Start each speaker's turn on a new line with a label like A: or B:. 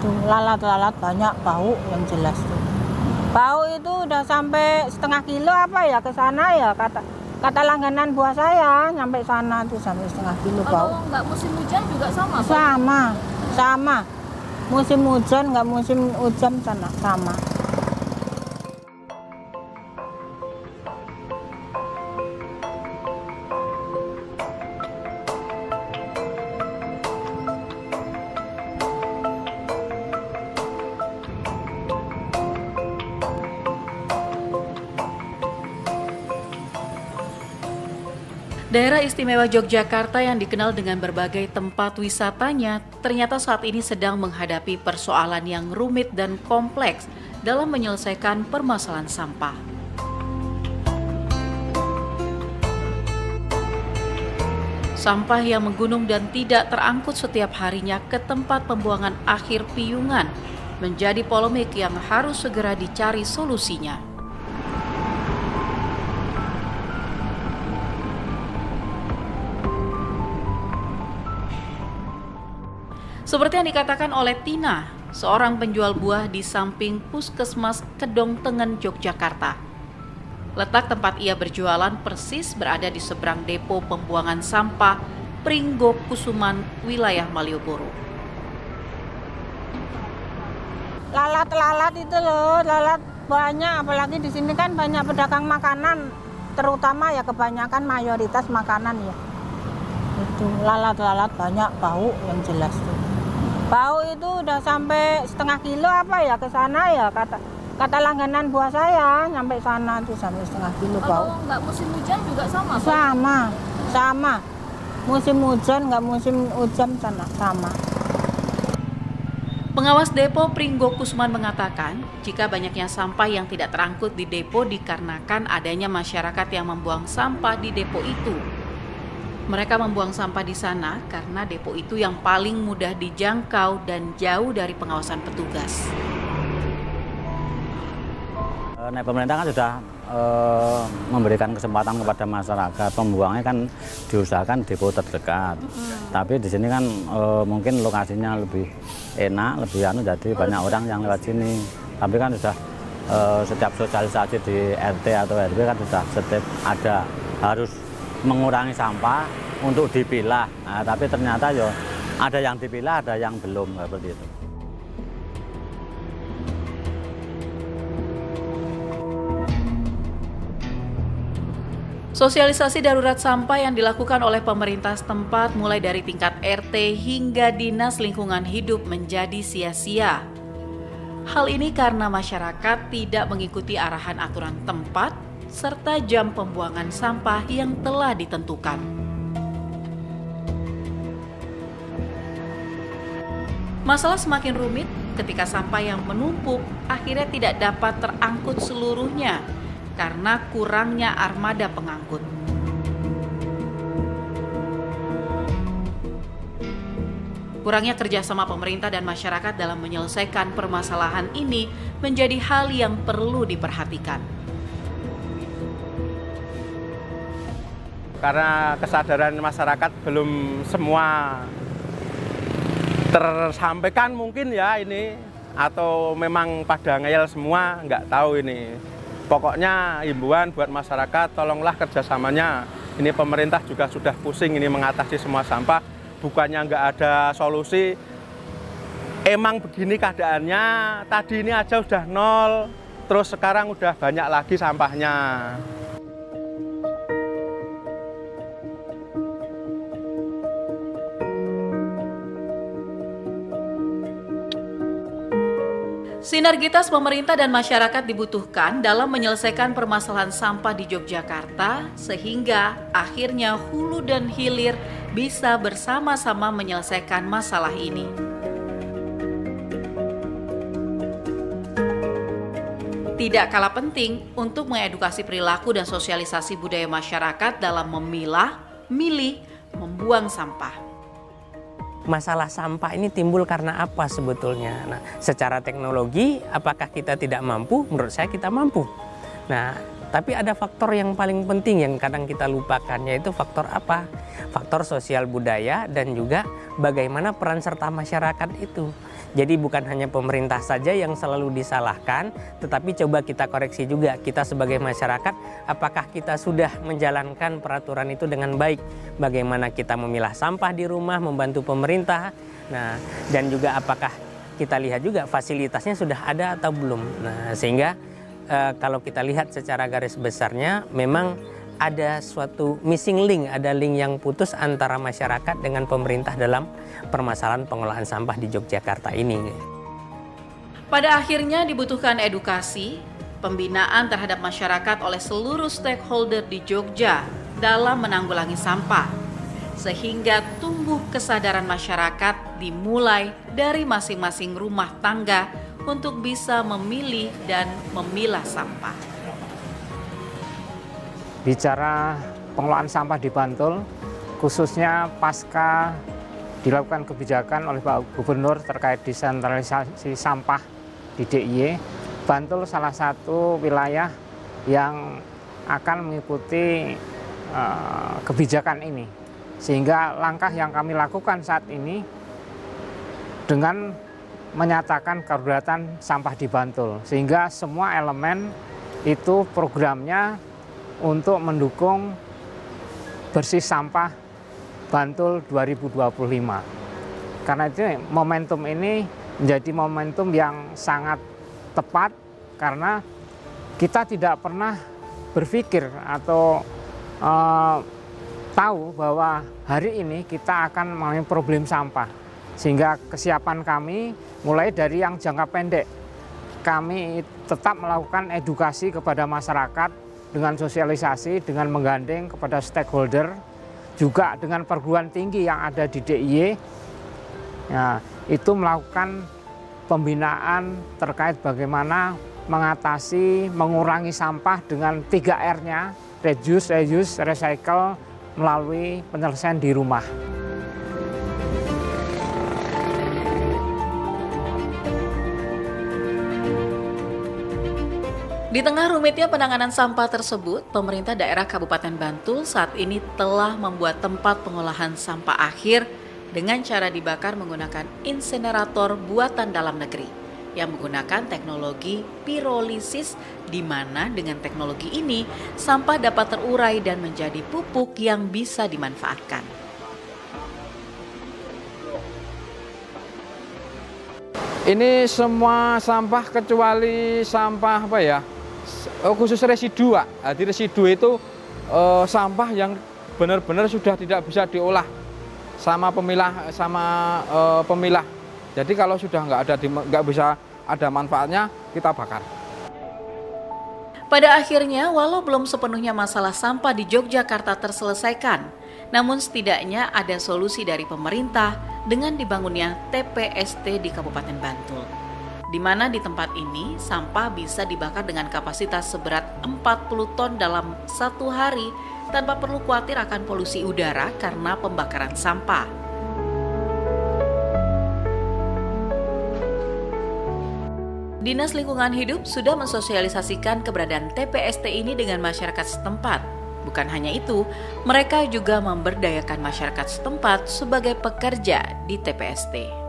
A: Itu lalat-lalat banyak, bau yang jelas tuh. Bau itu udah sampai setengah kilo apa ya ke sana ya, kata langganan buah saya nyampe sana tuh sampai setengah kilo bau.
B: Kalau nggak musim hujan juga sama?
A: Sama. Musim hujan nggak musim hujan sama.
C: Daerah Istimewa Yogyakarta yang dikenal dengan berbagai tempat wisatanya ternyata saat ini sedang menghadapi persoalan yang rumit dan kompleks dalam menyelesaikan permasalahan sampah. Sampah yang menggunung dan tidak terangkut setiap harinya ke tempat pembuangan akhir Piungan menjadi polemik yang harus segera dicari solusinya. Seperti yang dikatakan oleh Tina, seorang penjual buah di samping Puskesmas Kedong Tengen, Yogyakarta. Letak tempat ia berjualan persis berada di seberang depo pembuangan sampah Pringgokusuman, wilayah Malioboro.
A: Lalat-lalat itu loh, lalat banyak, apalagi di sini kan banyak pedagang makanan, terutama ya kebanyakan mayoritas makanan ya. Itu lalat-lalat banyak, bau yang jelas tuh. Bau itu udah sampai setengah kilo apa ya ke sana ya, kata langganan buah saya nyampe sana tuh sampai setengah kilo bau.
B: Kalau nggak musim hujan juga sama?
A: Sama. Musim hujan nggak musim hujan sama.
C: Pengawas depo Pringgokusuman mengatakan, jika banyaknya sampah yang tidak terangkut di depo dikarenakan adanya masyarakat yang membuang sampah di depo itu. Mereka membuang sampah di sana karena depo itu yang paling mudah dijangkau dan jauh dari pengawasan petugas.
D: Nah, pemerintah kan sudah memberikan kesempatan kepada masyarakat, pembuangnya kan diusahakan depo terdekat. Tapi di sini kan mungkin lokasinya lebih enak, lebih jadi banyak orang yang lewat sini. Tapi kan sudah setiap sosialisasi di RT atau RW kan sudah setiap ada harus mengurangi sampah untuk dipilah. Nah, tapi ternyata yo ada yang dipilah, ada yang belum seperti itu.
C: Sosialisasi darurat sampah yang dilakukan oleh pemerintah setempat mulai dari tingkat RT hingga Dinas Lingkungan Hidup menjadi sia-sia. Hal ini karena masyarakat tidak mengikuti arahan aturan tempat serta jam pembuangan sampah yang telah ditentukan. Masalah semakin rumit ketika sampah yang menumpuk akhirnya tidak dapat terangkut seluruhnya karena kurangnya armada pengangkut. Kurangnya kerjasama pemerintah dan masyarakat dalam menyelesaikan permasalahan ini menjadi hal yang perlu diperhatikan.
E: Karena kesadaran masyarakat belum semua tersampaikan mungkin ya ini, atau memang pada ngeyel semua, nggak tahu ini. Pokoknya himbauan buat masyarakat, tolonglah kerjasamanya. Ini pemerintah juga sudah pusing ini mengatasi semua sampah, bukannya nggak ada solusi. Emang begini keadaannya, tadi ini aja udah nol, terus sekarang udah banyak lagi sampahnya.
C: Sinergitas pemerintah dan masyarakat dibutuhkan dalam menyelesaikan permasalahan sampah di Yogyakarta sehingga akhirnya hulu dan hilir bisa bersama-sama menyelesaikan masalah ini. Tidak kalah penting untuk mengedukasi perilaku dan sosialisasi budaya masyarakat dalam memilah, milih, membuang sampah.
F: Masalah sampah ini timbul karena apa sebetulnya? Nah, secara teknologi, apakah kita tidak mampu? Menurut saya kita mampu. Nah, tapi ada faktor yang paling penting yang kadang kita lupakan, yaitu faktor apa? Faktor sosial budaya dan juga bagaimana peran serta masyarakat itu. Jadi bukan hanya pemerintah saja yang selalu disalahkan, tetapi coba kita koreksi juga kita sebagai masyarakat, apakah kita sudah menjalankan peraturan itu dengan baik. Bagaimana kita memilah sampah di rumah, membantu pemerintah. Nah, dan juga apakah kita lihat juga fasilitasnya sudah ada atau belum. Nah, sehingga kalau kita lihat secara garis besarnya memang ada suatu missing link, ada link yang putus antara masyarakat dengan pemerintah dalam permasalahan pengelolaan sampah di Yogyakarta ini.
C: Pada akhirnya dibutuhkan edukasi, pembinaan terhadap masyarakat oleh seluruh stakeholder di Jogja dalam menanggulangi sampah, sehingga tumbuh kesadaran masyarakat dimulai dari masing-masing rumah tangga untuk bisa memilih dan memilah sampah.
G: Bicara pengelolaan sampah di Bantul, khususnya pasca dilakukan kebijakan oleh Pak Gubernur terkait desentralisasi sampah di DIY, Bantul salah satu wilayah yang akan mengikuti kebijakan ini. Sehingga langkah yang kami lakukan saat ini dengan menyatakan kedaulatan sampah di Bantul, sehingga semua elemen itu programnya untuk mendukung bersih sampah Bantul 2025. Karena itu momentum ini menjadi momentum yang sangat tepat karena kita tidak pernah berpikir atau tahu bahwa hari ini kita akan mengalami problem sampah. Sehingga kesiapan kami mulai dari yang jangka pendek. Kami tetap melakukan edukasi kepada masyarakat dengan sosialisasi, dengan menggandeng kepada stakeholder, juga dengan perguruan tinggi yang ada di DIY, ya, itu melakukan pembinaan terkait bagaimana mengatasi, mengurangi sampah dengan 3R-nya, reduce, reuse, recycle, melalui penyelesaian di rumah.
C: Di tengah rumitnya penanganan sampah tersebut, pemerintah daerah Kabupaten Bantul saat ini telah membuat tempat pengolahan sampah akhir dengan cara dibakar menggunakan insinerator buatan dalam negeri yang menggunakan teknologi pirolisis, di mana dengan teknologi ini sampah dapat terurai dan menjadi pupuk yang bisa dimanfaatkan.
H: Ini semua sampah kecuali sampah khusus residu, Pak. Jadi residu itu sampah yang benar-benar sudah tidak bisa diolah sama pemilah. Jadi kalau sudah nggak bisa ada manfaatnya, kita bakar.
C: Pada akhirnya, walau belum sepenuhnya masalah sampah di Yogyakarta terselesaikan, namun setidaknya ada solusi dari pemerintah dengan dibangunnya TPST di Kabupaten Bantul, di mana di tempat ini sampah bisa dibakar dengan kapasitas seberat 40 ton dalam satu hari tanpa perlu khawatir akan polusi udara karena pembakaran sampah. Dinas Lingkungan Hidup sudah mensosialisasikan keberadaan TPST ini dengan masyarakat setempat. Bukan hanya itu, mereka juga memberdayakan masyarakat setempat sebagai pekerja di TPST.